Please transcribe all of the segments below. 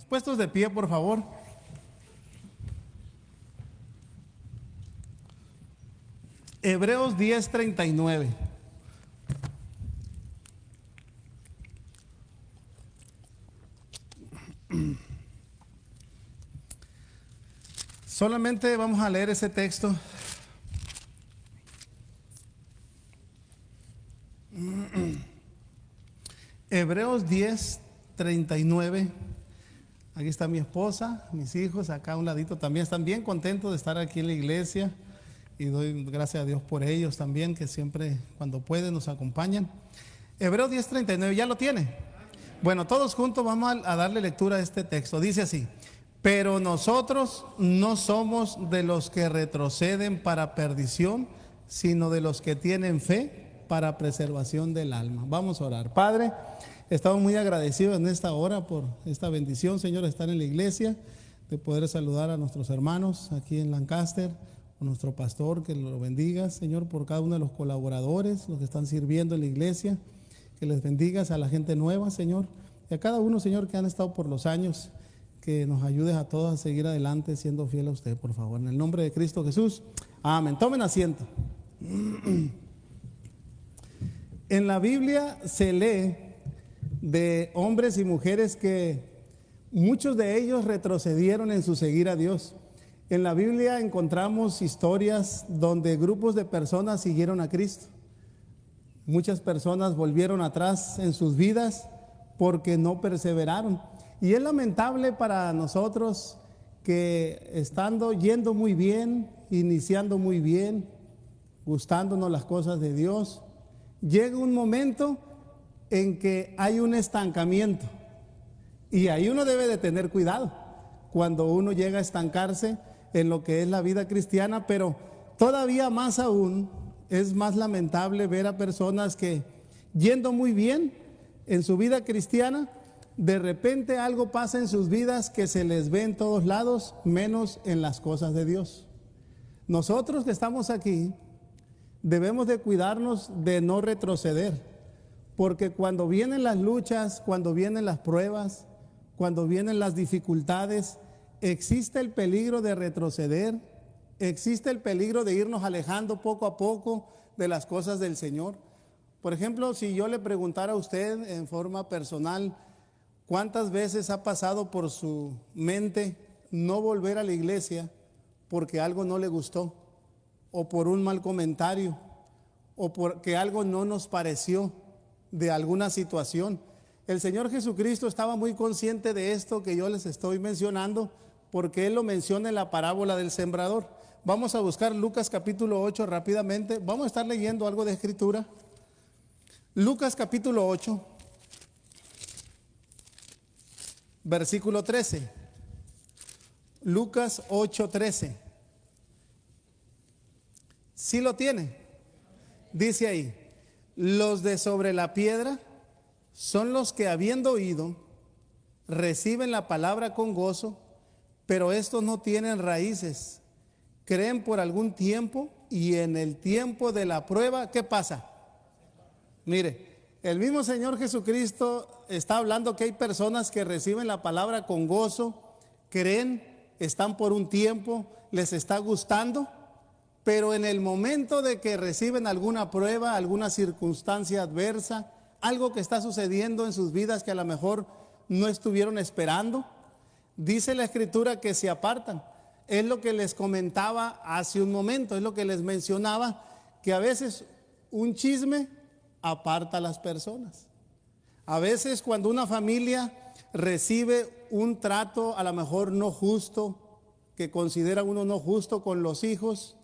Puestos de pie, por favor. Hebreos 10:39. Solamente vamos a leer ese texto. Hebreos 10:39. Aquí está mi esposa, mis hijos, acá a un ladito también. Están bien contentos de estar aquí en la iglesia y doy gracias a Dios por ellos también, que siempre cuando pueden nos acompañan. Hebreos 10:39, ¿ya lo tiene? Bueno, todos juntos vamos a darle lectura a este texto. Dice así: pero nosotros no somos de los que retroceden para perdición, sino de los que tienen fe para preservación del alma. Vamos a orar. Padre, estamos muy agradecidos en esta hora por esta bendición, Señor, de estar en la iglesia, de poder saludar a nuestros hermanos aquí en Lancaster, a nuestro pastor, que lo bendigas, Señor, por cada uno de los colaboradores, los que están sirviendo en la iglesia, que les bendigas a la gente nueva, Señor, y a cada uno, Señor, que han estado por los años, que nos ayudes a todos a seguir adelante siendo fiel a usted, por favor, en el nombre de Cristo Jesús, amén. Tomen asiento. En la Biblia se lee de hombres y mujeres que muchos de ellos retrocedieron en su seguir a Dios. En la Biblia encontramos historias donde grupos de personas siguieron a Cristo. Muchas personas volvieron atrás en sus vidas porque no perseveraron. Y es lamentable para nosotros que estando yendo muy bien, iniciando muy bien, gustándonos las cosas de Dios, llega un momento en que hay un estancamiento, y ahí uno debe de tener cuidado cuando uno llega a estancarse en lo que es la vida cristiana. Pero todavía más aún es más lamentable ver a personas que yendo muy bien en su vida cristiana, de repente algo pasa en sus vidas que se les ve en todos lados, menos en las cosas de Dios. Nosotros que estamos aquí debemos de cuidarnos de no retroceder, porque cuando vienen las luchas, cuando vienen las pruebas, cuando vienen las dificultades, existe el peligro de retroceder, existe el peligro de irnos alejando poco a poco de las cosas del Señor. Por ejemplo, si yo le preguntara a usted en forma personal, ¿cuántas veces ha pasado por su mente no volver a la iglesia porque algo no le gustó, o por un mal comentario, o porque algo no nos pareció de alguna situación? El Señor Jesucristo estaba muy consciente de esto que yo les estoy mencionando, porque Él lo menciona en la parábola del sembrador. Vamos a buscar Lucas capítulo 8 rápidamente. Vamos a estar leyendo algo de escritura. Lucas capítulo 8, versículo 13. Lucas 8:13. ¿Sí lo tiene? Dice ahí: los de sobre la piedra son los que, habiendo oído, reciben la palabra con gozo, pero estos no tienen raíces, creen por algún tiempo, y en el tiempo de la prueba, ¿qué pasa? Mire, el mismo Señor Jesucristo está hablando que hay personas que reciben la palabra con gozo, creen, están por un tiempo, les está gustando, pero en el momento de que reciben alguna prueba, alguna circunstancia adversa, algo que está sucediendo en sus vidas que a lo mejor no estuvieron esperando, dice la Escritura que se apartan. Es lo que les comentaba hace un momento, es lo que les mencionaba, que a veces un chisme aparta a las personas. A veces cuando una familia recibe un trato a lo mejor no justo, que considera uno no justo con los hijos,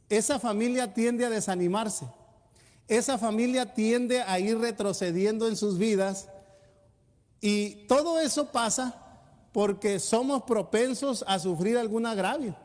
esa familia tiende a desanimarse, esa familia tiende a ir retrocediendo en sus vidas, y todo eso pasa porque somos propensos a sufrir algún agravio.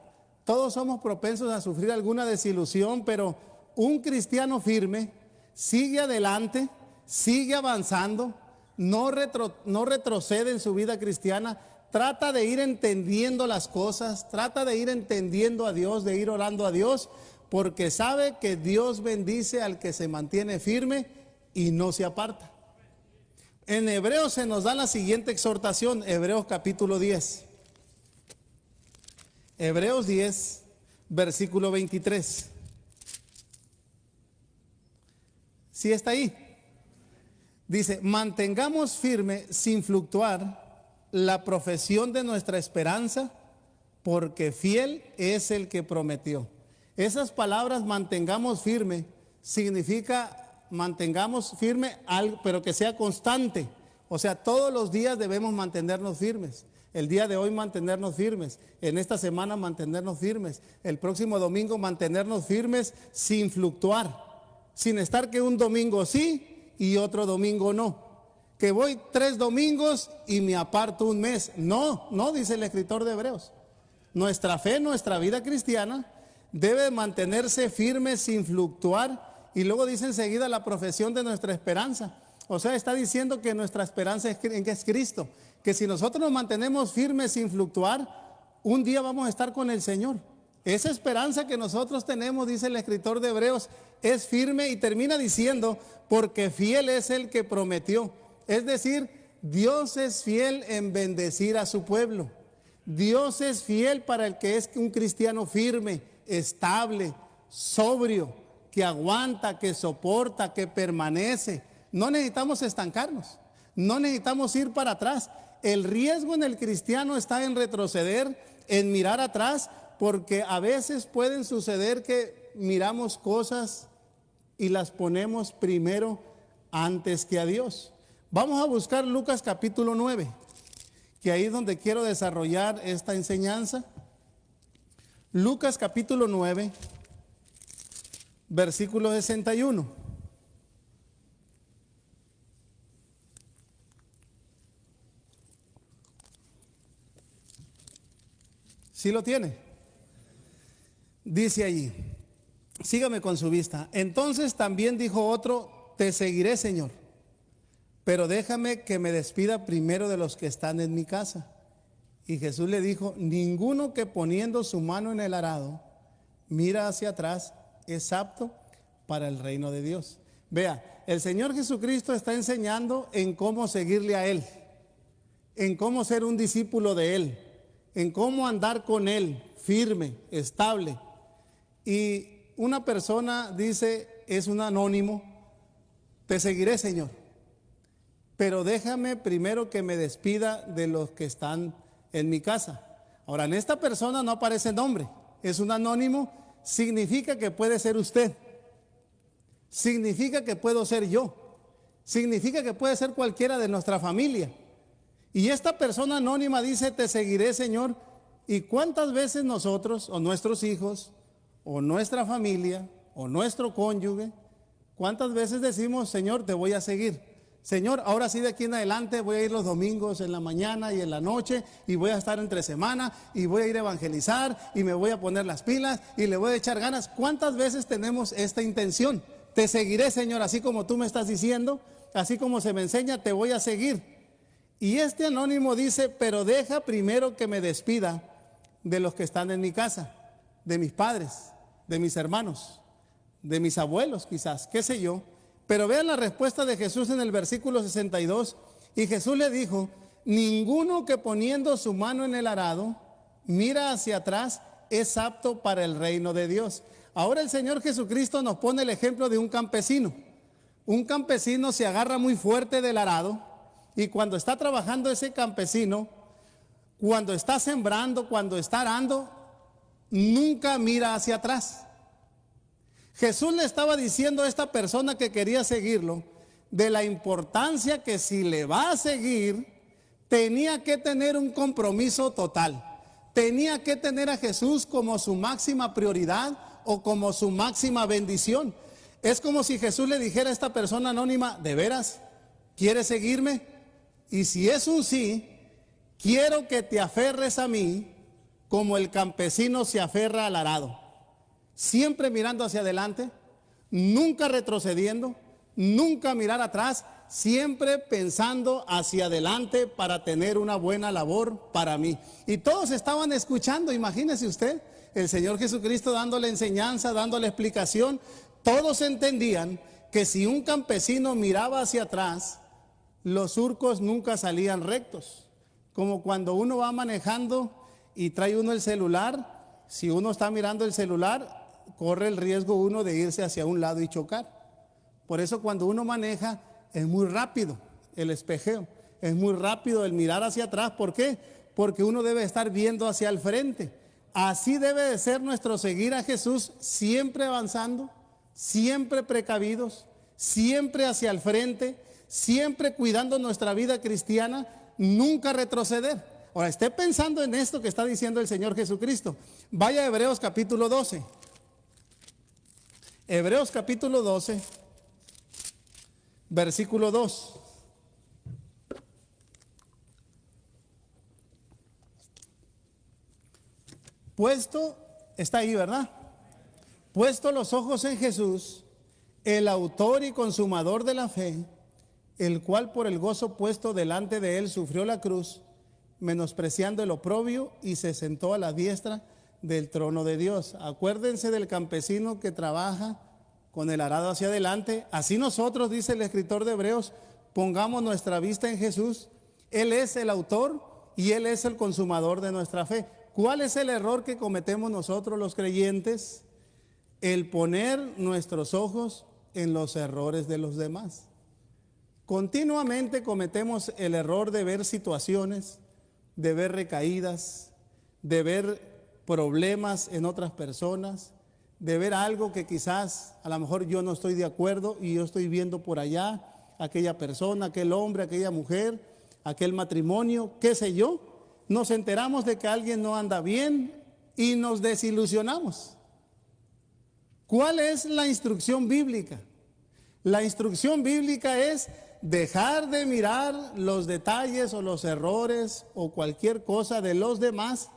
Todos somos propensos a sufrir alguna desilusión, pero un cristiano firme sigue adelante, sigue avanzando, no retrocede en su vida cristiana, trata de ir entendiendo las cosas, trata de ir entendiendo a Dios, de ir orando a Dios, porque sabe que Dios bendice al que se mantiene firme y no se aparta. En Hebreos se nos da la siguiente exhortación, Hebreos capítulo 10. Hebreos 10, versículo 23. ¿Sí está ahí? Dice, mantengamos firme sin fluctuar la profesión de nuestra esperanza, porque fiel es el que prometió. Esas palabras, mantengamos firme, significa mantengamos firme algo, pero que sea constante. O sea, todos los días debemos mantenernos firmes. El día de hoy mantenernos firmes, en esta semana mantenernos firmes, el próximo domingo mantenernos firmes sin fluctuar, sin estar que un domingo sí y otro domingo no, que voy 3 domingos y me aparto un mes. No, dice el escritor de Hebreos. Nuestra fe, nuestra vida cristiana debe mantenerse firme sin fluctuar, y luego dice enseguida la profesión de nuestra esperanza. O sea, está diciendo que nuestra esperanza es Cristo, que si nosotros nos mantenemos firmes sin fluctuar, un día vamos a estar con el Señor. Esa esperanza que nosotros tenemos, dice el escritor de Hebreos, es firme, y termina diciendo, porque fiel es el que prometió. Es decir, Dios es fiel en bendecir a su pueblo. Dios es fiel para el que es un cristiano firme, estable, sobrio, que aguanta, que soporta, que permanece. No necesitamos estancarnos, no necesitamos ir para atrás. El riesgo en el cristiano está en retroceder, en mirar atrás, porque a veces pueden suceder que miramos cosas y las ponemos primero antes que a Dios. Vamos a buscar Lucas capítulo 9, que ahí es donde quiero desarrollar esta enseñanza. Lucas capítulo 9, versículo 61. ¿Sí lo tiene? Dice allí, sígame con su vista. Entonces también dijo otro, te seguiré, Señor, pero déjame que me despida primero de los que están en mi casa. Y Jesús le dijo, ninguno que poniendo su mano en el arado mira hacia atrás es apto para el reino de Dios. Vea, el Señor Jesucristo está enseñando en cómo seguirle a Él, en cómo ser un discípulo de Él, en cómo andar con Él, firme, estable. Y una persona dice, es un anónimo, te seguiré, Señor, pero déjame primero que me despida de los que están en mi casa. Ahora, en esta persona no aparece nombre, es un anónimo, significa que puede ser usted, significa que puedo ser yo, significa que puede ser cualquiera de nuestra familia. Y esta persona anónima dice, te seguiré, Señor. ¿Y cuántas veces nosotros, o nuestros hijos, o nuestra familia, o nuestro cónyuge, cuántas veces decimos, Señor, te voy a seguir? Señor, ahora sí de aquí en adelante voy a ir los domingos en la mañana y en la noche, y voy a estar entre semana, y voy a ir a evangelizar, y me voy a poner las pilas, y le voy a echar ganas. ¿Cuántas veces tenemos esta intención? Te seguiré, Señor, así como tú me estás diciendo, así como se me enseña, te voy a seguir. Y este anónimo dice, pero deja primero que me despida de los que están en mi casa, de mis padres, de mis hermanos, de mis abuelos quizás, qué sé yo. Pero vean la respuesta de Jesús en el versículo 62. Y Jesús le dijo, ninguno que poniendo su mano en el arado mira hacia atrás es apto para el reino de Dios. Ahora el Señor Jesucristo nos pone el ejemplo de un campesino. Un campesino se agarra muy fuerte del arado, y cuando está trabajando ese campesino, cuando está sembrando, cuando está arando, nunca mira hacia atrás. Jesús le estaba diciendo a esta persona que quería seguirlo de la importancia que si le va a seguir, tenía que tener un compromiso total. Tenía que tener a Jesús como su máxima prioridad o como su máxima bendición. Es como si Jesús le dijera a esta persona anónima, ¿de veras quieres seguirme? Y si es un sí, quiero que te aferres a mí como el campesino se aferra al arado. Siempre mirando hacia adelante, nunca retrocediendo, nunca mirar atrás, siempre pensando hacia adelante para tener una buena labor para mí. Y todos estaban escuchando, imagínese usted, el Señor Jesucristo dándole enseñanza, dándole explicación. Todos entendían que si un campesino miraba hacia atrás, los surcos nunca salían rectos. Como cuando uno va manejando y trae uno el celular, si uno está mirando el celular, corre el riesgo uno de irse hacia un lado y chocar. Por eso cuando uno maneja es muy rápido el espejeo, es muy rápido el mirar hacia atrás. ¿Por qué? Porque uno debe estar viendo hacia el frente. Así debe de ser nuestro seguir a Jesús, siempre avanzando, siempre precavidos, siempre hacia el frente, siempre cuidando nuestra vida cristiana, nunca retroceder. Ahora, esté pensando en esto que está diciendo el Señor Jesucristo. Vaya a Hebreos capítulo 12. Hebreos capítulo 12, versículo 2. Puesto, está ahí, ¿verdad? Puesto los ojos en Jesús, el autor y consumador de la fe, el cual por el gozo puesto delante de él sufrió la cruz, menospreciando el oprobio, y se sentó a la diestra del trono de Dios. Acuérdense del campesino que trabaja con el arado hacia adelante. Así nosotros, dice el escritor de Hebreos, pongamos nuestra vista en Jesús. Él es el autor y Él es el consumador de nuestra fe. ¿Cuál es el error que cometemos nosotros los creyentes? El poner nuestros ojos en los errores de los demás. Continuamente cometemos el error de ver situaciones, de ver recaídas, de ver problemas en otras personas, de ver algo que quizás a lo mejor yo no estoy de acuerdo y yo estoy viendo por allá aquella persona, aquel hombre, aquella mujer, aquel matrimonio, qué sé yo. Nos enteramos de que alguien no anda bien y nos desilusionamos. ¿Cuál es la instrucción bíblica? La instrucción bíblica es dejar de mirar los detalles o los errores o cualquier cosa de los demás,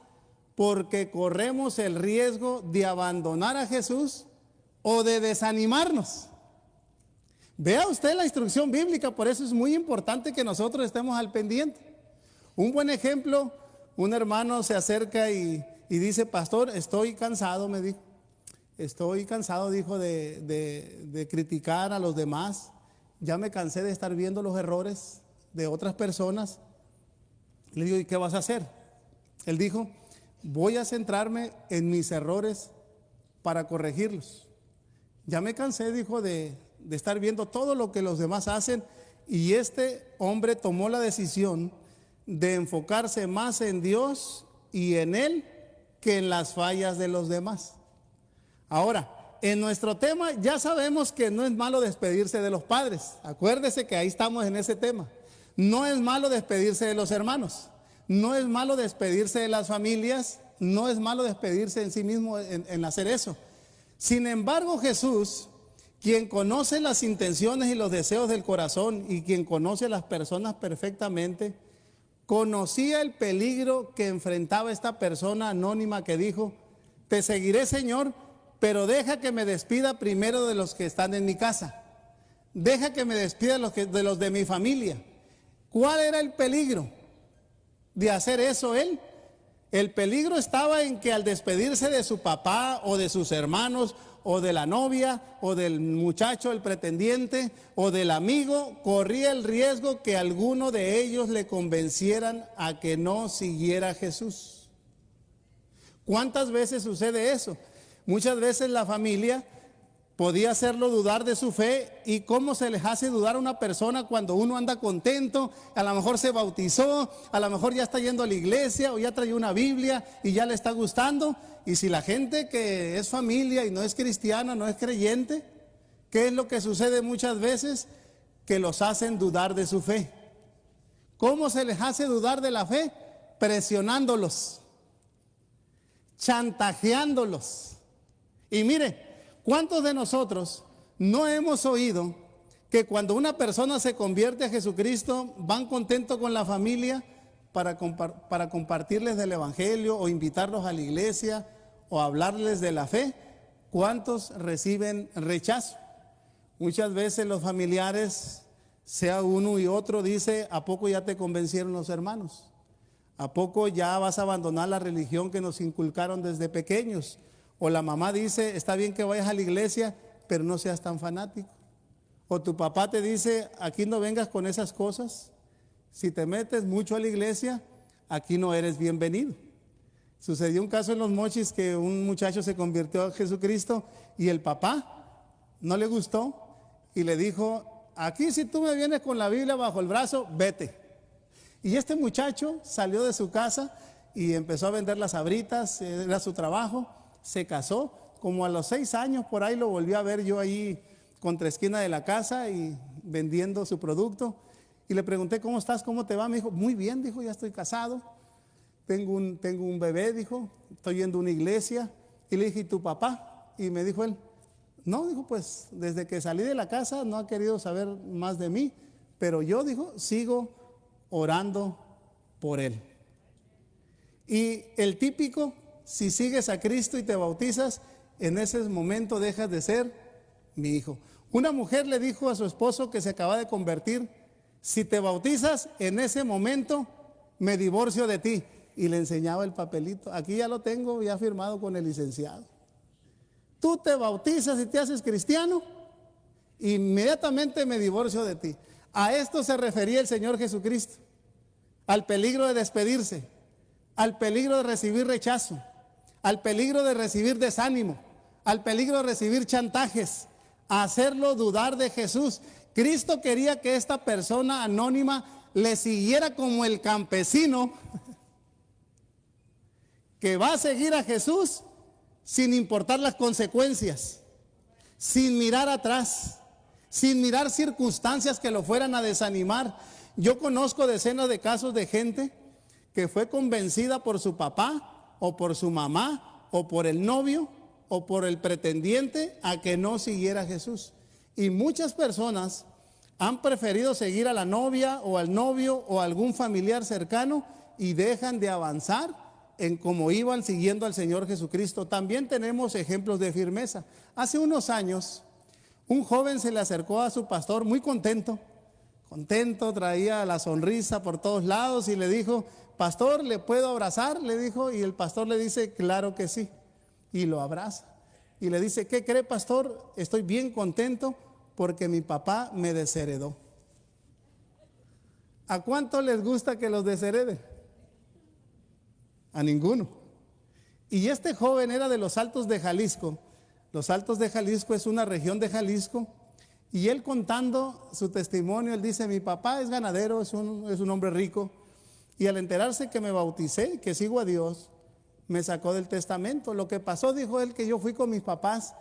porque corremos el riesgo de abandonar a Jesús o de desanimarnos. Vea usted la instrucción bíblica, por eso es muy importante que nosotros estemos al pendiente. Un buen ejemplo, un hermano se acerca y dice: pastor, estoy cansado, me dijo. Estoy cansado, dijo, de criticar a los demás. Ya me cansé de estar viendo los errores de otras personas. Le digo: ¿y qué vas a hacer? Él dijo: voy a centrarme en mis errores para corregirlos. Ya me cansé, dijo, de estar viendo todo lo que los demás hacen. Y este hombre tomó la decisión de enfocarse más en Dios y en Él que en las fallas de los demás. Ahora, en nuestro tema ya sabemos que no es malo despedirse de los padres. Acuérdese que ahí estamos en ese tema. No es malo despedirse de los hermanos. No es malo despedirse de las familias. No es malo despedirse en sí mismo en hacer eso. Sin embargo, Jesús, quien conoce las intenciones y los deseos del corazón y quien conoce a las personas perfectamente, conocía el peligro que enfrentaba esta persona anónima que dijo: te seguiré, Señor, pero deja que me despida primero de los que están en mi casa. Deja que me despida de los de mi familia. ¿Cuál era el peligro de hacer eso él? El peligro estaba en que al despedirse de su papá o de sus hermanos o de la novia o del muchacho, el pretendiente o del amigo, corría el riesgo que alguno de ellos le convencieran a que no siguiera a Jesús. ¿Cuántas veces sucede eso? Muchas veces la familia podía hacerlo dudar de su fe. ¿Y cómo se les hace dudar a una persona cuando uno anda contento? A lo mejor se bautizó, a lo mejor ya está yendo a la iglesia o ya trae una Biblia y ya le está gustando. Y si la gente que es familia y no es cristiana, no es creyente, ¿qué es lo que sucede muchas veces? Que los hacen dudar de su fe. ¿Cómo se les hace dudar de la fe? Presionándolos, chantajeándolos. Y mire, ¿cuántos de nosotros no hemos oído que cuando una persona se convierte a Jesucristo, van contentos con la familia para compartirles del evangelio o invitarlos a la iglesia o hablarles de la fe? ¿Cuántos reciben rechazo? Muchas veces los familiares, sea uno y otro, dice: ¿a poco ya te convencieron los hermanos? ¿A poco ya vas a abandonar la religión que nos inculcaron desde pequeños? O la mamá dice: está bien que vayas a la iglesia, pero no seas tan fanático. O tu papá te dice, aquí no vengas con esas cosas. Si te metes mucho a la iglesia, aquí no eres bienvenido. Sucedió un caso en Los Mochis que un muchacho se convirtió a Jesucristo y el papá no le gustó y le dijo, aquí si tú me vienes con la Biblia bajo el brazo, vete. Y este muchacho salió de su casa y empezó a vender las sabritas, era su trabajo, se casó. Como a los 6 años por ahí lo volví a ver yo ahí contra esquina de la casa y vendiendo su producto. Y le pregunté, ¿cómo estás? ¿Cómo te va? Me dijo, muy bien, dijo, ya estoy casado. Tengo un bebé, dijo, estoy yendo a una iglesia. Y le dije, ¿y tu papá? Y me dijo él, no, dijo, pues desde que salí de la casa no ha querido saber más de mí, pero yo, dijo, sigo orando por él. Y el típico, si sigues a Cristo y te bautizas, en ese momento dejas de ser mi hijo. Una mujer le dijo a su esposo que se acaba de convertir, si te bautizas, en ese momento me divorcio de ti. Y le enseñaba el papelito, aquí ya lo tengo ya firmado con el licenciado. Tú te bautizas y te haces cristiano, inmediatamente me divorcio de ti. A esto se refería el Señor Jesucristo, al peligro de despedirse, al peligro de recibir rechazo, al peligro de recibir desánimo, al peligro de recibir chantajes, a hacerlo dudar de Jesús. Cristo quería que esta persona anónima le siguiera como el campesino que va a seguir a Jesús sin importar las consecuencias, sin mirar atrás, sin mirar circunstancias que lo fueran a desanimar. Yo conozco decenas de casos de gente que fue convencida por su papá o por su mamá o por el novio o por el pretendiente a que no siguiera a Jesús. Y muchas personas han preferido seguir a la novia o al novio o a algún familiar cercano y dejan de avanzar en cómo iban siguiendo al Señor Jesucristo. También tenemos ejemplos de firmeza. Hace unos años, un joven se le acercó a su pastor muy contento, traía la sonrisa por todos lados y le dijo, pastor, ¿le puedo abrazar? Le dijo, y el pastor le dice, claro que sí, y lo abraza. Y le dice, ¿qué cree, pastor? Estoy bien contento porque mi papá me desheredó. ¿A cuánto les gusta que los desherede? A ninguno. Y este joven era de los Altos de Jalisco. Los Altos de Jalisco es una región de Jalisco. Y él contando su testimonio, él dice, mi papá es ganadero, es un hombre rico. Y al enterarse que me bauticé, que sigo a Dios, me sacó del testamento. Lo que pasó, dijo él, que yo fui con mis papás.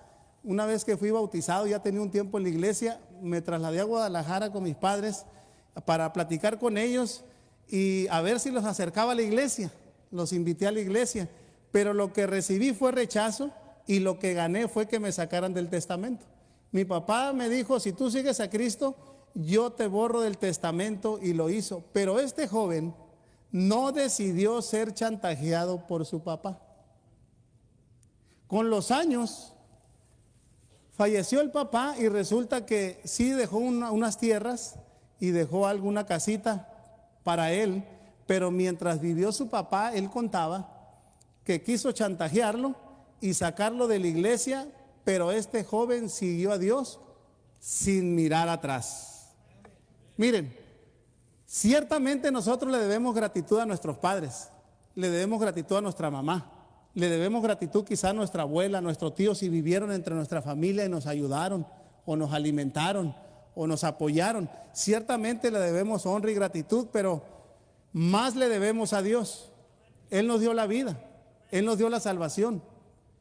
Una vez que fui bautizado, ya tenía un tiempo en la iglesia, me trasladé a Guadalajara con mis padres para platicar con ellos y a ver si los acercaba a la iglesia. Los invité a la iglesia, pero lo que recibí fue rechazo y lo que gané fue que me sacaran del testamento. Mi papá me dijo, si tú sigues a Cristo, yo te borro del testamento, y lo hizo. Pero este joven no decidió ser chantajeado por su papá. Con los años falleció el papá y resulta que sí dejó unas tierras y dejó alguna casita para él. Pero mientras vivió su papá, él contaba que quiso chantajearlo y sacarlo de la iglesia, pero este joven siguió a Dios sin mirar atrás. Miren, ciertamente nosotros le debemos gratitud a nuestros padres, le debemos gratitud a nuestra mamá, le debemos gratitud quizá a nuestra abuela, a nuestros tíos si vivieron entre nuestra familia y nos ayudaron, o nos alimentaron, o nos apoyaron. Ciertamente le debemos honra y gratitud, pero más le debemos a Dios. Él nos dio la vida, Él nos dio la salvación,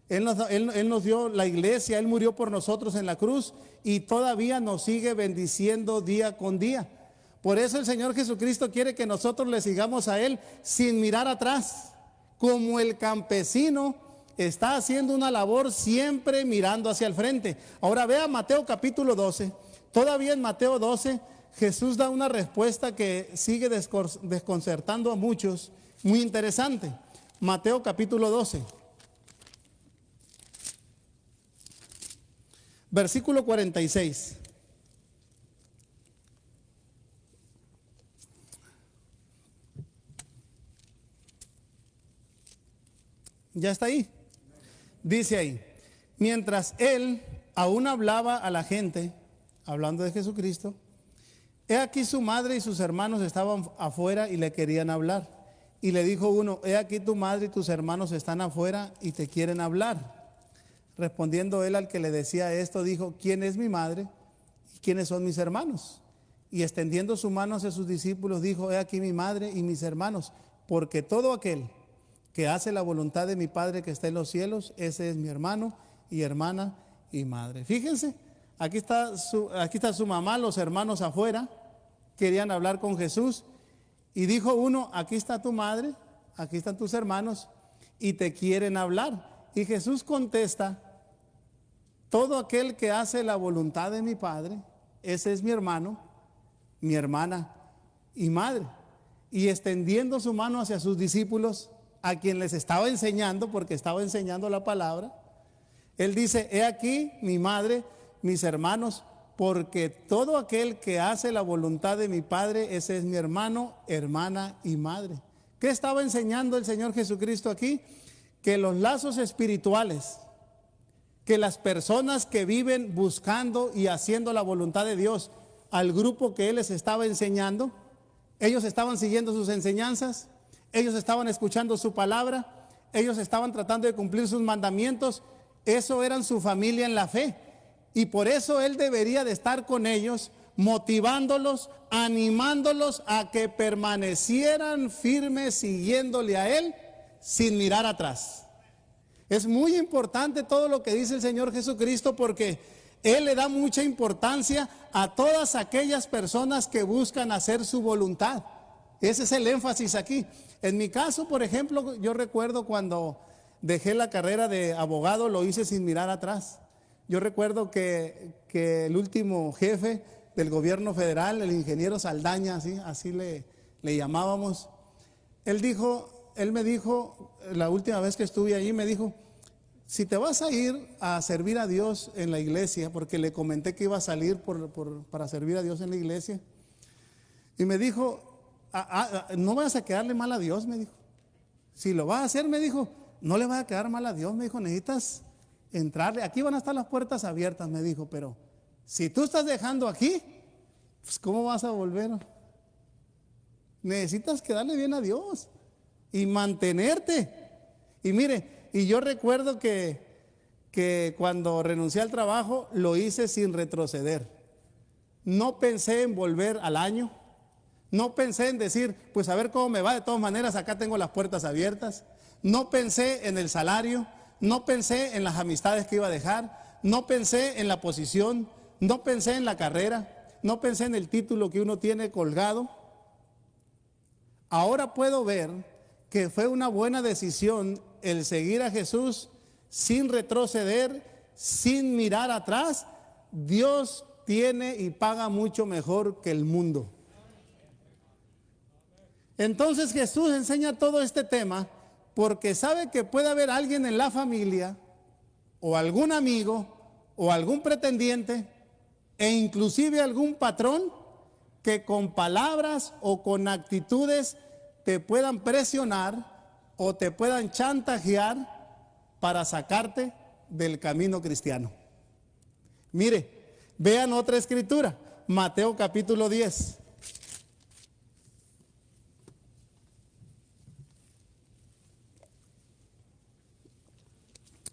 Él nos dio la iglesia, Él murió por nosotros en la cruz y todavía nos sigue bendiciendo día con día. Por eso el Señor Jesucristo quiere que nosotros le sigamos a Él sin mirar atrás, como el campesino está haciendo una labor siempre mirando hacia el frente. Ahora vea Mateo capítulo 12, todavía en Mateo 12, Jesús da una respuesta que sigue desconcertando a muchos, muy interesante. Mateo capítulo 12, versículo 46. ¿Ya está ahí? Dice ahí, mientras él aún hablaba a la gente, hablando de Jesucristo, he aquí su madre y sus hermanos estaban afuera y le querían hablar. Y le dijo uno, he aquí tu madre y tus hermanos están afuera y te quieren hablar. Respondiendo él al que le decía esto, dijo, ¿quién es mi madre y quiénes son mis hermanos? Y extendiendo su mano hacia sus discípulos, dijo, he aquí mi madre y mis hermanos, porque todo aquel que hace la voluntad de mi Padre que está en los cielos, ese es mi hermano y hermana y madre. Fíjense, aquí está su mamá, los hermanos afuera, querían hablar con Jesús. Y dijo uno, aquí está tu madre, aquí están tus hermanos y te quieren hablar. Y Jesús contesta, todo aquel que hace la voluntad de mi Padre, ese es mi hermano, mi hermana y madre. Y extendiendo su mano hacia sus discípulos, a quien les estaba enseñando, porque estaba enseñando la palabra, él dice, he aquí mi madre, mis hermanos, porque todo aquel que hace la voluntad de mi Padre, ese es mi hermano, hermana y madre. ¿Qué estaba enseñando el Señor Jesucristo aquí? Que los lazos espirituales, que las personas que viven buscando y haciendo la voluntad de Dios, al grupo que Él les estaba enseñando, ellos estaban siguiendo sus enseñanzas, ellos estaban escuchando su palabra, ellos estaban tratando de cumplir sus mandamientos, eso eran su familia en la fe. Y por eso Él debería de estar con ellos, motivándolos, animándolos a que permanecieran firmes siguiéndole a Él sin mirar atrás. Es muy importante todo lo que dice el Señor Jesucristo, porque Él le da mucha importancia a todas aquellas personas que buscan hacer su voluntad. Ese es el énfasis aquí. En mi caso, por ejemplo, yo recuerdo cuando dejé la carrera de abogado, lo hice sin mirar atrás. Yo recuerdo que el último jefe del gobierno federal, el ingeniero Saldaña, así le llamábamos, él me dijo, la última vez que estuve allí, me dijo, si te vas a ir a servir a Dios en la iglesia, porque le comenté que iba a salir para servir a Dios en la iglesia, y me dijo, no vayas a quedarle mal a Dios, me dijo. Si lo vas a hacer, me dijo, no le vas a quedar mal a Dios, me dijo, necesitas entrarle, aquí van a estar las puertas abiertas, me dijo, pero si tú estás dejando aquí, pues ¿cómo vas a volver? Necesitas quedarle bien a Dios y mantenerte. Y mire, y yo recuerdo que cuando renuncié al trabajo, lo hice sin retroceder. No pensé en volver al año, no pensé en decir, pues a ver cómo me va, de todas maneras acá tengo las puertas abiertas. No pensé en el salario, no pensé en las amistades que iba a dejar, no pensé en la posición, no pensé en la carrera, no pensé en el título que uno tiene colgado. Ahora puedo ver que fue una buena decisión el seguir a Jesús sin retroceder, sin mirar atrás. Dios tiene y paga mucho mejor que el mundo. Entonces Jesús enseña todo este tema porque sabe que puede haber alguien en la familia, o algún amigo, o algún pretendiente, e inclusive algún patrón, que con palabras o con actitudes te puedan presionar o te puedan chantajear para sacarte del camino cristiano. Mire, vean otra escritura, Mateo capítulo 10.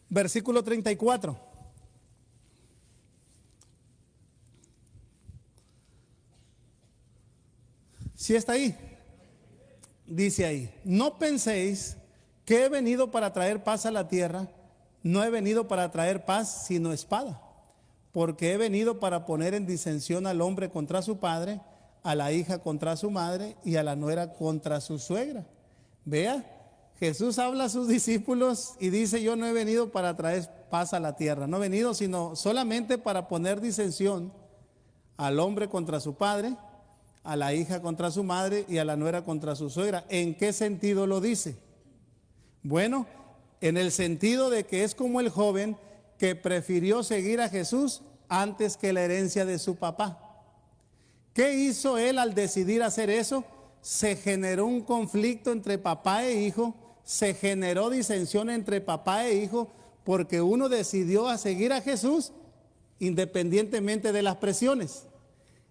Versículo 34. ¿Sí está ahí? Dice ahí, no penséis que he venido para traer paz a la tierra, no he venido para traer paz sino espada, porque he venido para poner en disensión al hombre contra su padre, a la hija contra su madre y a la nuera contra su suegra. Vea, Jesús habla a sus discípulos y dice, yo no he venido para traer paz a la tierra, no he venido sino solamente para poner disensión al hombre contra su padre, a la hija contra su madre y a la nuera contra su suegra. ¿En qué sentido lo dice? Bueno, en el sentido de que es como el joven que prefirió seguir a Jesús antes que la herencia de su papá. ¿Qué hizo él al decidir hacer eso? Se generó un conflicto entre papá e hijo, se generó disensión entre papá e hijo, porque uno decidió a seguir a Jesús independientemente de las presiones.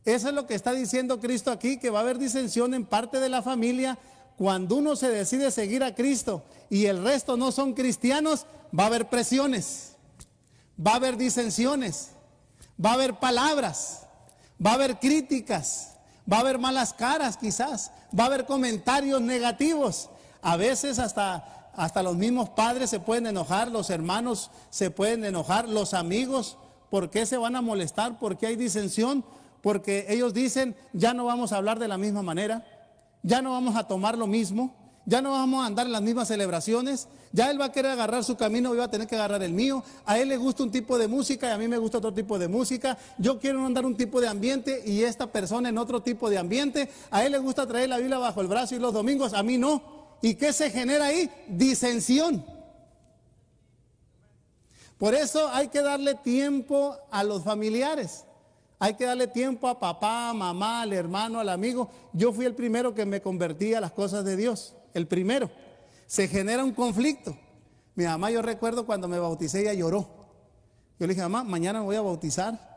Eso es lo que está diciendo Cristo aquí, que va a haber disensión en parte de la familia. Cuando uno se decide seguir a Cristo y el resto no son cristianos, va a haber presiones, va a haber disensiones, va a haber palabras, va a haber críticas, va a haber malas caras quizás, va a haber comentarios negativos. A veces hasta los mismos padres se pueden enojar, los hermanos se pueden enojar, los amigos. ¿Por qué se van a molestar? ¿Por qué hay disensión? Porque ellos dicen, ya no vamos a hablar de la misma manera, ya no vamos a tomar lo mismo, ya no vamos a andar en las mismas celebraciones, ya él va a querer agarrar su camino, yo voy a tener que agarrar el mío, a él le gusta un tipo de música y a mí me gusta otro tipo de música, yo quiero andar un tipo de ambiente y esta persona en otro tipo de ambiente, a él le gusta traer la Biblia bajo el brazo y los domingos, a mí no. ¿Y qué se genera ahí? Disensión. Por eso hay que darle tiempo a los familiares. Hay que darle tiempo a papá, mamá, al hermano, al amigo. Yo fui el primero que me convertí a las cosas de Dios. El primero. Se genera un conflicto. Mi mamá, yo recuerdo cuando me bauticé, ella lloró. Yo le dije, mamá, mañana me voy a bautizar.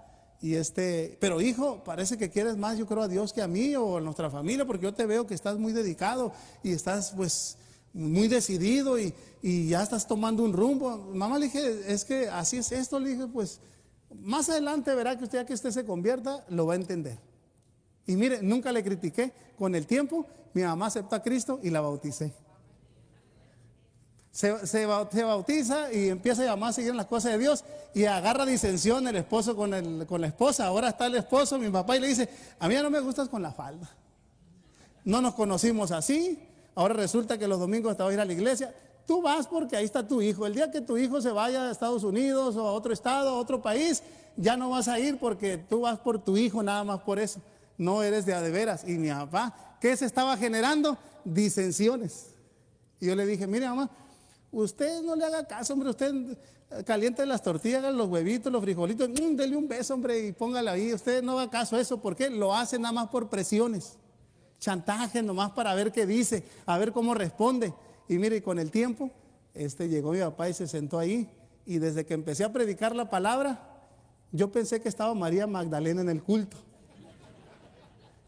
Pero hijo, parece que quieres más, yo creo, a Dios que a mí o a nuestra familia, porque yo te veo que estás muy dedicado y estás pues muy decidido y ya estás tomando un rumbo. Mamá, le dije, es que así es esto. Le dije, pues más adelante verá que usted, ya que usted se convierta, lo va a entender. Y mire, nunca le critiqué. Con el tiempo, mi mamá aceptó a Cristo y la bauticé. Se bautiza y empieza a llamar a seguir en las cosas de Dios y agarra disensión el esposo con la esposa. Ahora está el esposo, mi papá, y le dice, a mí ya no me gustas con la falda. No nos conocimos así, ahora resulta que los domingos te voy a ir a la iglesia. Tú vas porque ahí está tu hijo. El día que tu hijo se vaya a Estados Unidos o a otro estado, a otro país, ya no vas a ir porque tú vas por tu hijo, nada más por eso. No eres de a de veras. Y mi papá, ¿qué se estaba generando? Disensiones. Y yo le dije, mire mamá, usted no le haga caso, hombre, usted caliente las tortillas, haga los huevitos, los frijolitos, dele un beso, hombre, y póngale ahí. Usted no haga caso a eso, ¿por qué? Lo hace nada más por presiones, chantaje nomás para ver qué dice, a ver cómo responde. Y mire, con el tiempo, llegó mi papá y se sentó ahí, y desde que empecé a predicar la palabra, yo pensé que estaba María Magdalena en el culto.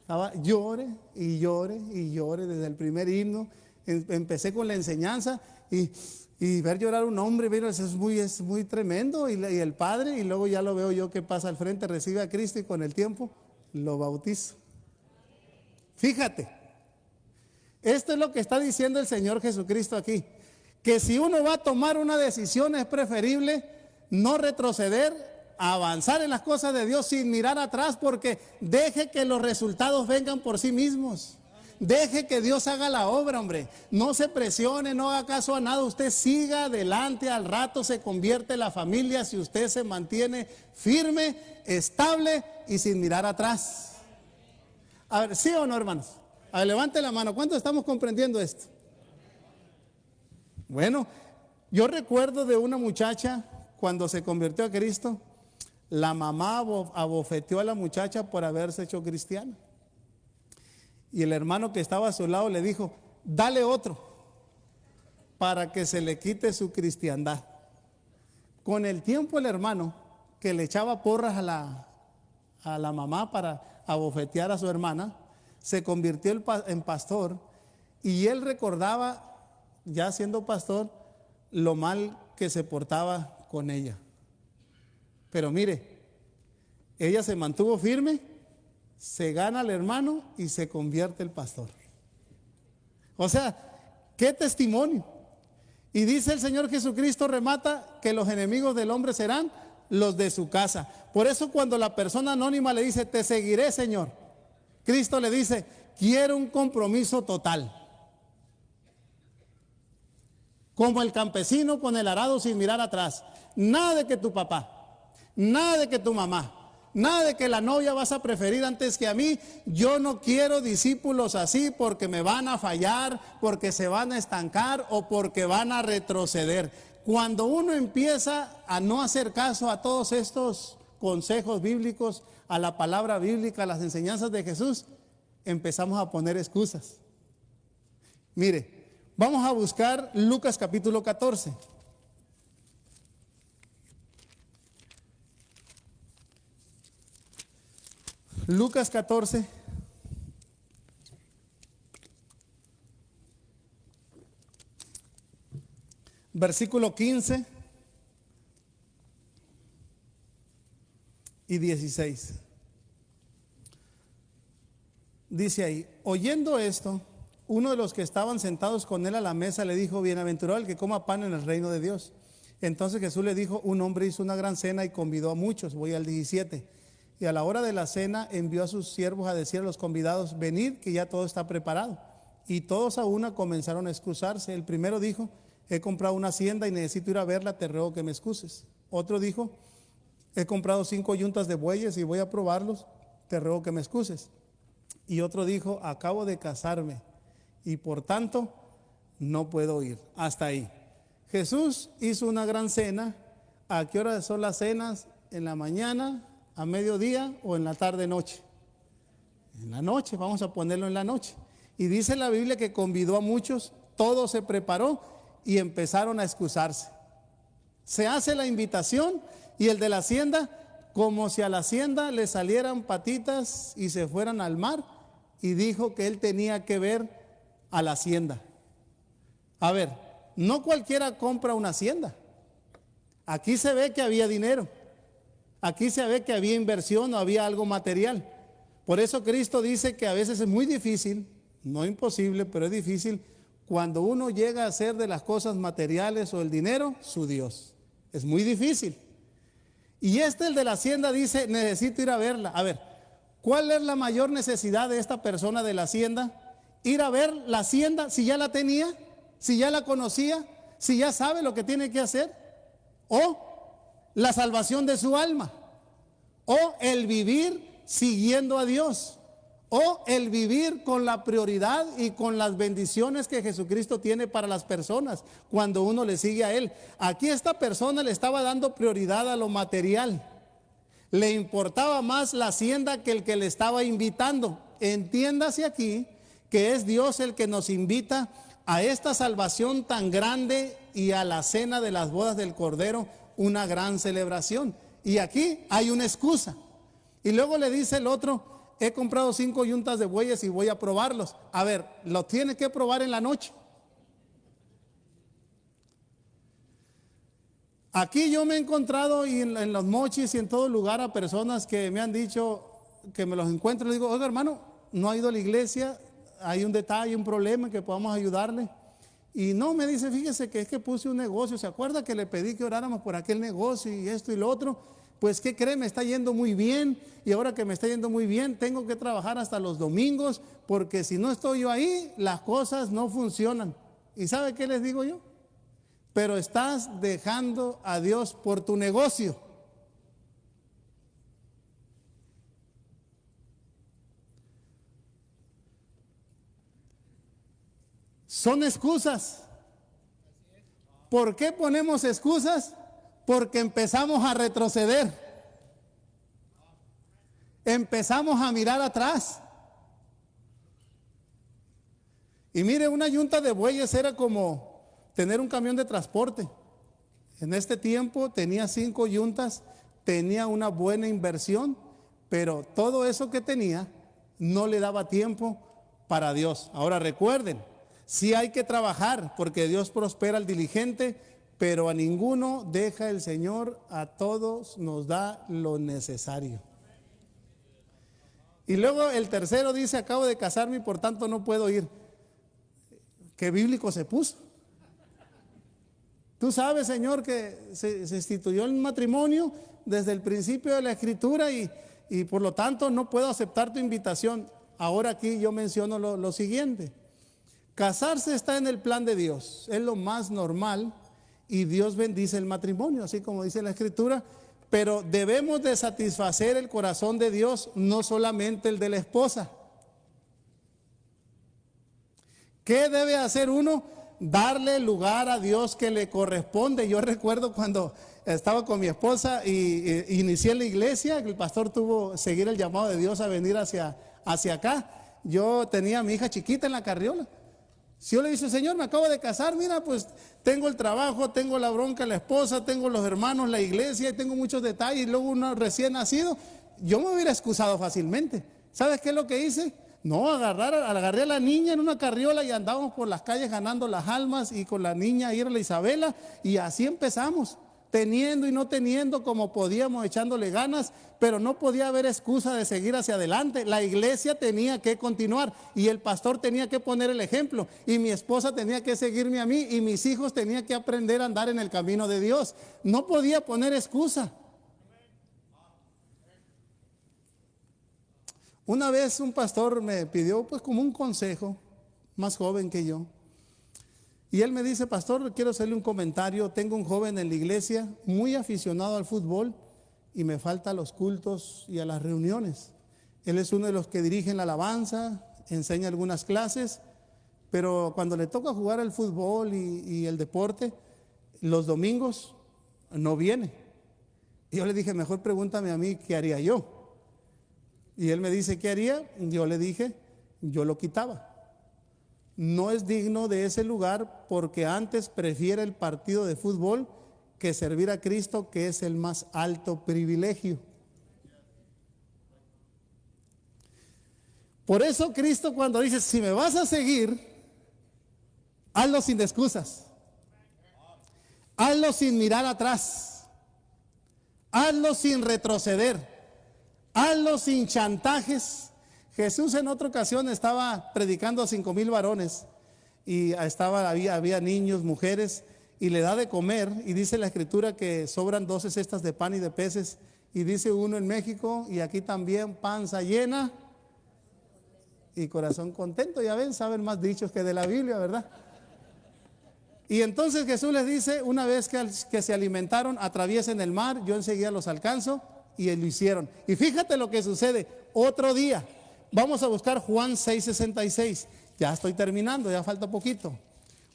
Estaba llore y llore y llore desde el primer himno. Empecé con la enseñanza y ver llorar a un hombre, mira, es muy tremendo. Y el padre, y luego ya lo veo yo que pasa al frente, recibe a Cristo y con el tiempo lo bautizo. Fíjate, esto es lo que está diciendo el Señor Jesucristo aquí, que si uno va a tomar una decisión es preferible no retroceder, avanzar en las cosas de Dios sin mirar atrás, porque deje que los resultados vengan por sí mismos. Deje que Dios haga la obra, hombre. No se presione, no haga caso a nada. Usted siga adelante, al rato se convierte la familia si usted se mantiene firme, estable y sin mirar atrás. A ver, ¿sí o no, hermanos? A ver, levante la mano. ¿Cuántos estamos comprendiendo esto? Bueno, yo recuerdo de una muchacha cuando se convirtió a Cristo, la mamá abofeteó a la muchacha por haberse hecho cristiana. Y el hermano que estaba a su lado le dijo, dale otro para que se le quite su cristiandad. Con el tiempo el hermano que le echaba porras a la mamá para abofetear a su hermana, se convirtió en pastor, y él recordaba, ya siendo pastor, lo mal que se portaba con ella. Pero mire, ella se mantuvo firme, se gana al hermano y se convierte el pastor. O sea, qué testimonio. Y dice el Señor Jesucristo, remata, que los enemigos del hombre serán los de su casa. Por eso cuando la persona anónima le dice, te seguiré, Señor, Cristo le dice, quiero un compromiso total. Como el campesino con el arado sin mirar atrás. Nada de que tu papá, nada de que tu mamá, nada de que la novia vas a preferir antes que a mí. Yo no quiero discípulos así porque me van a fallar, porque se van a estancar o porque van a retroceder. Cuando uno empieza a no hacer caso a todos estos consejos bíblicos, a la palabra bíblica, a las enseñanzas de Jesús, empezamos a poner excusas. Mire, vamos a buscar Lucas capítulo 14. Lucas 14. Versículo 15 y 16. Dice ahí: oyendo esto, uno de los que estaban sentados con él a la mesa le dijo: bienaventurado el que coma pan en el reino de Dios. Entonces Jesús le dijo: un hombre hizo una gran cena y convidó a muchos. Voy al 17. Y a la hora de la cena envió a sus siervos a decir a los convidados: venid, que ya todo está preparado. Y todos a una comenzaron a excusarse. El primero dijo: he comprado una hacienda y necesito ir a verla, te ruego que me excuses. Otro dijo: he comprado 5 yuntas de bueyes y voy a probarlos, te ruego que me excuses. Y otro dijo: acabo de casarme y por tanto no puedo ir. Hasta ahí. Jesús hizo una gran cena. ¿A qué hora son las cenas? ¿En la mañana, a mediodía o en la tarde noche? En la noche, vamos a ponerlo en la noche. Y dice la Biblia que convidó a muchos, todo se preparó y empezaron a excusarse. Se hace la invitación y el de la hacienda, como si a la hacienda le salieran patitas y se fueran al mar, y dijo que él tenía que ver a la hacienda. A ver, no cualquiera compra una hacienda. Aquí se ve que había dinero. Aquí se ve que había inversión o había algo material. Por eso Cristo dice que a veces es muy difícil, no imposible, pero es difícil cuando uno llega a hacer de las cosas materiales o el dinero su Dios. Es muy difícil. Y el de la hacienda dice: necesito ir a verla. A ver, ¿cuál es la mayor necesidad de esta persona de la hacienda? Ir a ver la hacienda, si ya la tenía, si ya la conocía, si ya sabe lo que tiene que hacer, o la salvación de su alma, o el vivir siguiendo a Dios, o el vivir con la prioridad y con las bendiciones que Jesucristo tiene para las personas cuando uno le sigue a Él. Aquí esta persona le estaba dando prioridad a lo material. Le importaba más la hacienda que el que le estaba invitando. Entiéndase aquí que es Dios el que nos invita a esta salvación tan grande y a la cena de las bodas del Cordero, una gran celebración. Y aquí hay una excusa. Y luego le dice el otro: he comprado 5 yuntas de bueyes y voy a probarlos. A ver, lo tiene que probar en la noche. Aquí yo me he encontrado y en los mochis y en todo lugar a personas que me han dicho, que me los encuentro, y digo: oiga, hermano, no ha ido a la iglesia, hay un detalle, un problema que podamos ayudarle. Y no, me dice: fíjese que es que puse un negocio, ¿se acuerda que le pedí que oráramos por aquel negocio y esto y lo otro? Pues ¿qué cree? Me está yendo muy bien, y ahora que me está yendo muy bien tengo que trabajar hasta los domingos, porque si no estoy yo ahí las cosas no funcionan. ¿Y sabe qué les digo yo? Pero estás dejando a Dios por tu negocio. Son excusas. ¿Por qué ponemos excusas? Porque empezamos a retroceder. Empezamos a mirar atrás. Y mire, una yunta de bueyes era como tener un camión de transporte. En este tiempo tenía 5 yuntas, tenía una buena inversión, pero todo eso que tenía no le daba tiempo para Dios. Ahora recuerden, sí hay que trabajar, porque Dios prospera al diligente, pero a ninguno deja el Señor, a todos nos da lo necesario. Y luego el tercero dice: acabo de casarme y por tanto no puedo ir. Qué bíblico se puso. Tú sabes, Señor, que se instituyó el matrimonio desde el principio de la Escritura y por lo tanto no puedo aceptar tu invitación. Ahora aquí yo menciono lo siguiente. Casarse está en el plan de Dios, es lo más normal, y Dios bendice el matrimonio, así como dice la Escritura, pero debemos de satisfacer el corazón de Dios, no solamente el de la esposa. ¿Qué debe hacer uno? Darle lugar a Dios que le corresponde. Yo recuerdo cuando estaba con mi esposa y inicié la iglesia, el pastor tuvo que seguir el llamado de Dios a venir hacia acá. Yo tenía a mi hija chiquita en la carriola. Si yo le dije: Señor, me acabo de casar, mira, pues tengo el trabajo, tengo la bronca, la esposa, tengo los hermanos, la iglesia, y tengo muchos detalles, y luego uno recién nacido, yo me hubiera excusado fácilmente. ¿Sabes qué es lo que hice? No, agarré a la niña en una carriola y andábamos por las calles ganando las almas y con la niña ahí era la Isabela y así empezamos, teniendo y no teniendo como podíamos, echándole ganas, pero no podía haber excusa de seguir hacia adelante. La iglesia tenía que continuar y el pastor tenía que poner el ejemplo y mi esposa tenía que seguirme a mí y mis hijos tenían que aprender a andar en el camino de Dios. No podía poner excusa. Una vez un pastor me pidió pues como un consejo, más joven que yo, y él me dice: pastor, quiero hacerle un comentario, tengo un joven en la iglesia muy aficionado al fútbol y me falta a los cultos y a las reuniones. Él es uno de los que dirigen la alabanza, enseña algunas clases, pero cuando le toca jugar al fútbol y el deporte, los domingos no viene. Y yo le dije: mejor pregúntame a mí qué haría yo. Y él me dice: ¿qué haría? Yo le dije: yo lo quitaba. No es digno de ese lugar porque antes prefiere el partido de fútbol que servir a Cristo, que es el más alto privilegio. Por eso Cristo, cuando dice: si me vas a seguir, hazlo sin excusas, hazlo sin mirar atrás, hazlo sin retroceder, hazlo sin chantajes. Jesús en otra ocasión estaba predicando a 5,000 varones y había niños, mujeres, y le da de comer, y dice la escritura que sobran 12 cestas de pan y de peces, y dice uno en México y aquí también: panza llena y corazón contento. Ya ven, saben más dichos que de la Biblia, ¿verdad? Y entonces Jesús les dice: una vez que se alimentaron, atraviesen el mar, yo enseguida los alcanzo, y lo hicieron. Y fíjate lo que sucede otro día. Vamos a buscar Juan 6:66. Ya estoy terminando, ya falta poquito.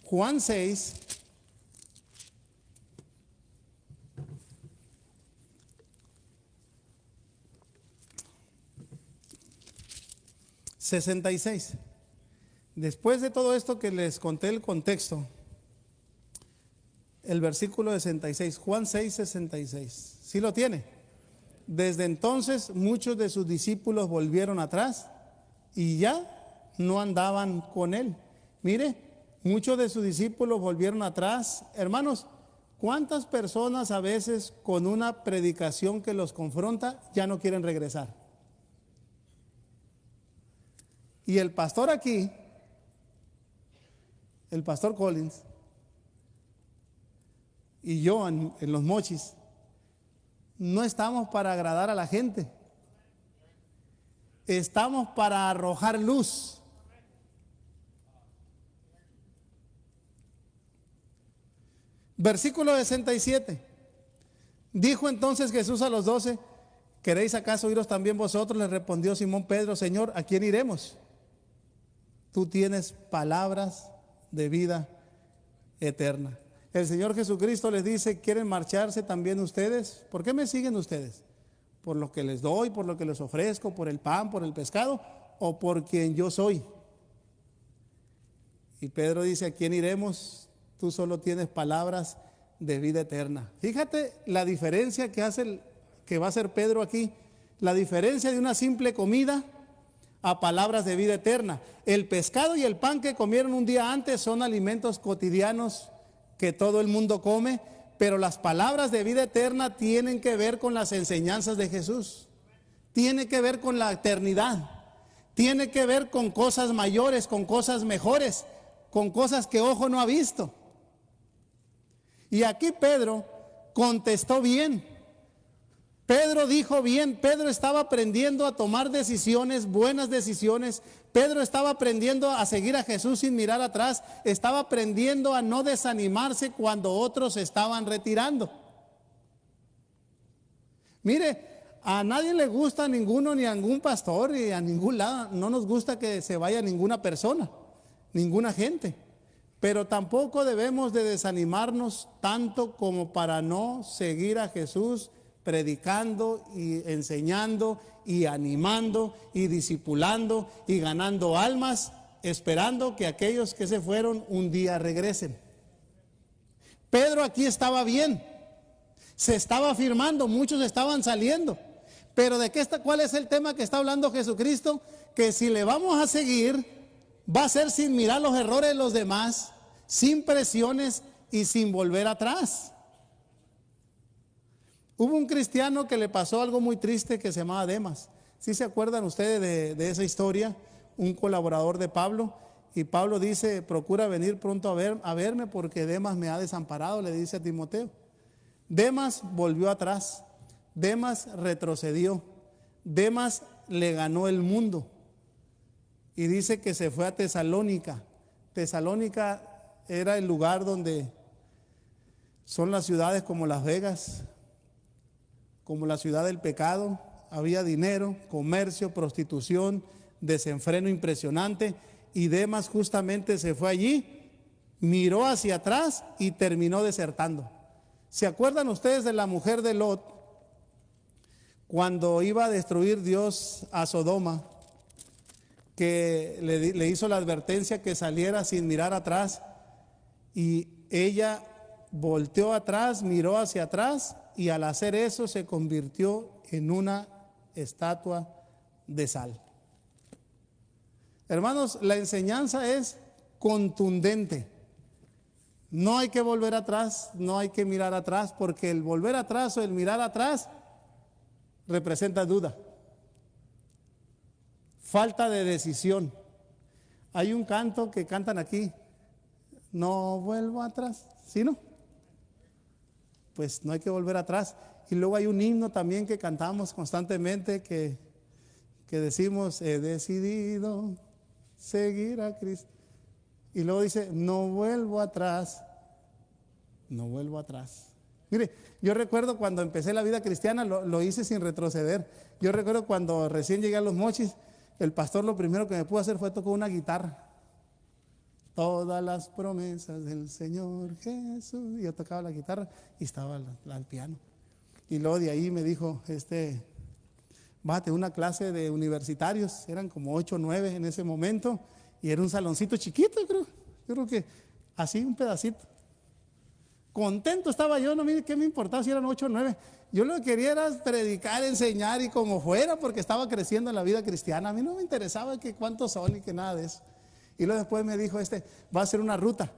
Juan 6:66. Después de todo esto que les conté el contexto, el versículo 66, Juan 6:66. ¿Sí lo tiene? Desde entonces muchos de sus discípulos volvieron atrás y ya no andaban con él. Mire, muchos de sus discípulos volvieron atrás. Hermanos, ¿cuántas personas a veces con una predicación que los confronta ya no quieren regresar? Y el pastor aquí, el pastor Collins, y yo en Los Mochis, no estamos para agradar a la gente, estamos para arrojar luz. Versículo 67. Dijo entonces Jesús a los 12: ¿queréis acaso iros también vosotros? Le respondió Simón Pedro: Señor, ¿a quién iremos? Tú tienes palabras de vida eterna. El Señor Jesucristo les dice: ¿quieren marcharse también ustedes? ¿Por qué me siguen ustedes? ¿Por lo que les doy, por lo que les ofrezco, por el pan, por el pescado, o por quien yo soy? Y Pedro dice: ¿a quién iremos? Tú solo tienes palabras de vida eterna. Fíjate la diferencia que va a hacer Pedro aquí, la diferencia de una simple comida a palabras de vida eterna. El pescado y el pan que comieron un día antes son alimentos cotidianos que todo el mundo come, pero las palabras de vida eterna tienen que ver con las enseñanzas de Jesús, tiene que ver con la eternidad, tiene que ver con cosas mayores, con cosas mejores, con cosas que ojo no ha visto. Y aquí Pedro contestó bien. Pedro dijo bien. Pedro estaba aprendiendo a tomar decisiones, buenas decisiones. Pedro estaba aprendiendo a seguir a Jesús sin mirar atrás. Estaba aprendiendo a no desanimarse cuando otros se estaban retirando. Mire, a nadie le gusta a ninguno, ni a ningún pastor, y a ningún lado. No nos gusta que se vaya ninguna persona, ninguna gente. Pero tampoco debemos de desanimarnos tanto como para no seguir a Jesús predicando y enseñando y animando y discipulando y ganando almas, esperando que aquellos que se fueron un día regresen. Pedro aquí estaba bien, se estaba afirmando, muchos estaban saliendo, Pero ¿cuál es el tema que está hablando Jesucristo? Que si le vamos a seguir, va a ser sin mirar los errores de los demás, sin presiones y sin volver atrás. Hubo un cristiano que le pasó algo muy triste que se llamaba Demas. ¿Sí se acuerdan ustedes de esa historia? Un colaborador de Pablo. Y Pablo dice, procura venir pronto a verme porque Demas me ha desamparado, le dice a Timoteo. Demas volvió atrás. Demas retrocedió. Demas le ganó el mundo. Y dice que se fue a Tesalónica. Tesalónica era el lugar donde son las ciudades como Las Vegas, como la ciudad del pecado. Había dinero, comercio, prostitución, desenfreno impresionante. Y Demas justamente se fue allí, miró hacia atrás y terminó desertando. ¿Se acuerdan ustedes de la mujer de Lot? Cuando iba a destruir Dios a Sodoma, que le hizo la advertencia que saliera sin mirar atrás, y ella volteó atrás, miró hacia atrás, y al hacer eso se convirtió en una estatua de sal. Hermanos, la enseñanza es contundente. No hay que volver atrás, no hay que mirar atrás, porque el volver atrás o el mirar atrás representa duda, falta de decisión. Hay un canto que cantan aquí, no vuelvo atrás, ¿sí no? Pues no hay que volver atrás. Y luego hay un himno también que cantamos constantemente que decimos, he decidido seguir a Cristo. Y luego dice, no vuelvo atrás, no vuelvo atrás. Mire, yo recuerdo cuando empecé la vida cristiana, lo hice sin retroceder. Yo recuerdo cuando recién llegué a Los Mochis, el pastor lo primero que me pudo hacer fue tocar una guitarra. Todas las promesas del Señor Jesús. Y yo tocaba la guitarra y estaba al piano. Y luego de ahí me dijo, bájate una clase de universitarios, eran como 8 o 9 en ese momento, y era un saloncito chiquito, yo creo que así un pedacito. Contento estaba yo, no mire qué me importaba si eran 8 o 9. Yo lo que quería era predicar, enseñar y como fuera, porque estaba creciendo en la vida cristiana. A mí no me interesaba que cuántos son y que nada de eso. Y luego después me dijo, va a hacer una ruta.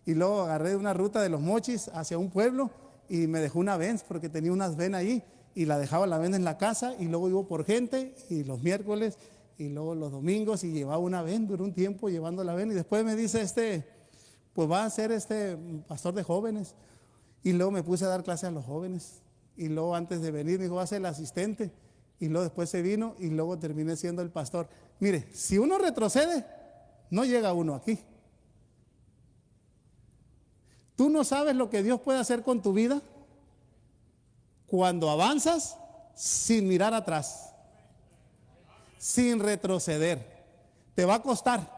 Y luego agarré una ruta de Los Mochis hacia un pueblo y me dejó una Benz, porque tenía unas Benz ahí, y la dejaba la Benz en la casa, y luego iba por gente, y los miércoles, y luego los domingos, y llevaba una Benz, duró un tiempo llevando la Benz, y después me dice, pues va a ser pastor de jóvenes. Y luego me puse a dar clase a los jóvenes, y luego antes de venir me dijo, va a ser el asistente, y luego después se vino, y luego terminé siendo el pastor. Mire, si uno retrocede, no llega uno aquí. Tú no sabes lo que Dios puede hacer con tu vida cuando avanzas sin mirar atrás, sin retroceder. Te va a costar,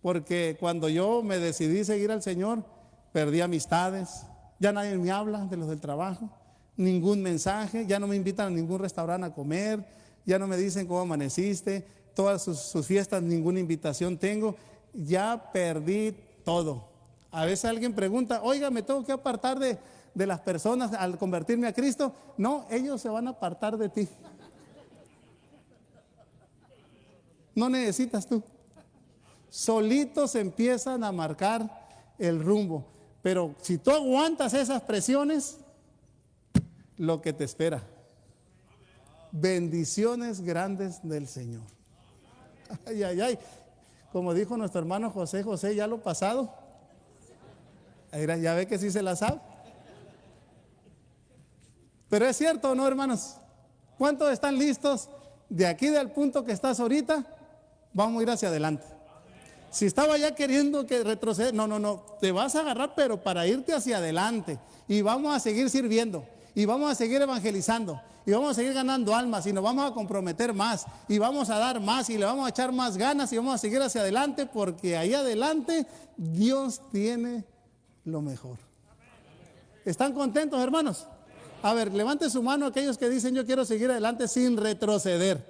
porque cuando yo me decidí seguir al Señor, perdí amistades, ya nadie me habla de los del trabajo, ningún mensaje, ya no me invitan a ningún restaurante a comer, ya no me dicen cómo amaneciste, todas sus fiestas, ninguna invitación tengo, ya perdí todo. A veces alguien pregunta, oiga, ¿me tengo que apartar de las personas al convertirme a Cristo? No, ellos se van a apartar de ti. No necesitas tú. Solitos empiezan a marcar el rumbo. Pero si tú aguantas esas presiones, lo que te espera. Bendiciones grandes del Señor. Ay, ay, ay. Como dijo nuestro hermano José, ya lo pasado. Ya ve que sí se la sabe. Pero es cierto, ¿no, hermanos? ¿Cuántos están listos? De aquí del punto que estás ahorita, vamos a ir hacia adelante. Si estaba ya queriendo que retroceder, no, te vas a agarrar, pero para irte hacia adelante. Y vamos a seguir sirviendo, y vamos a seguir evangelizando, y vamos a seguir ganando almas, y nos vamos a comprometer más, y vamos a dar más, y le vamos a echar más ganas, y vamos a seguir hacia adelante, porque ahí adelante Dios tiene lo mejor. ¿Están contentos, hermanos? A ver, levante su mano aquellos que dicen yo quiero seguir adelante sin retroceder.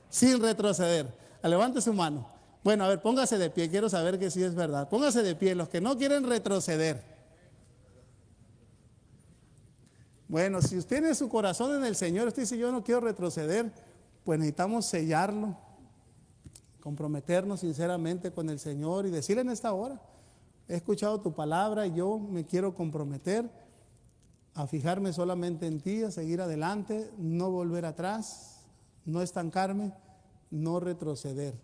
Sin retroceder. Levante su mano. Bueno, a ver, póngase de pie, quiero saber que sí es verdad. Póngase de pie, los que no quieren retroceder. Bueno, si usted tiene su corazón en el Señor, usted dice, yo no quiero retroceder, pues necesitamos sellarlo, comprometernos sinceramente con el Señor y decirle en esta hora, he escuchado tu palabra y yo me quiero comprometer a fijarme solamente en ti, a seguir adelante, no volver atrás, no estancarme, no retroceder.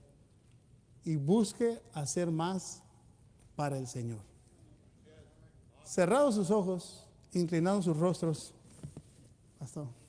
Y busque hacer más para el Señor. Cerrados sus ojos, inclinados sus rostros. Pastor.